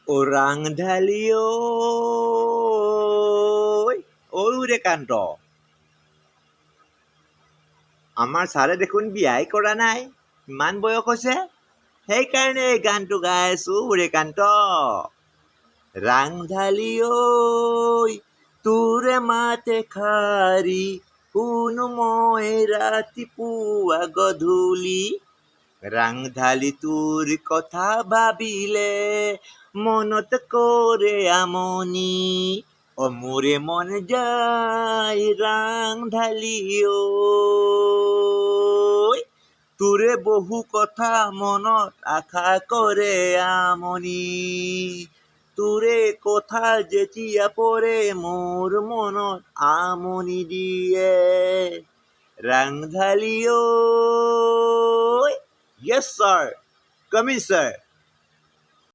ওৰাং ঢালি ঐ সূৰ্যকান্ত, আমাৰ ছাৰে দেখোন বিয়াই কৰা নাই, ইমান বয়স হৈছে। সেইকাৰণে এই গানটো গাই আছো সূৰ্যকান্ত। ৰাংঢালি ঐ তোৰে মাত এষাৰি শুনো মই ৰাতিপুৱা গধূলি। ৰাংঢালি তোৰ কথা ভাবিলে মনত কৰে আমনি। মোৰে মন যায় ৰাংঢালি ঐ তোৰে বহু কথা মনত আশা কৰে আমনি। তোৰে কথা যেতিয়া পৰে মোৰ মনত আমনি দিয়ে। ৰাংঢালি ঐ। Yes, sir. Come in, sir.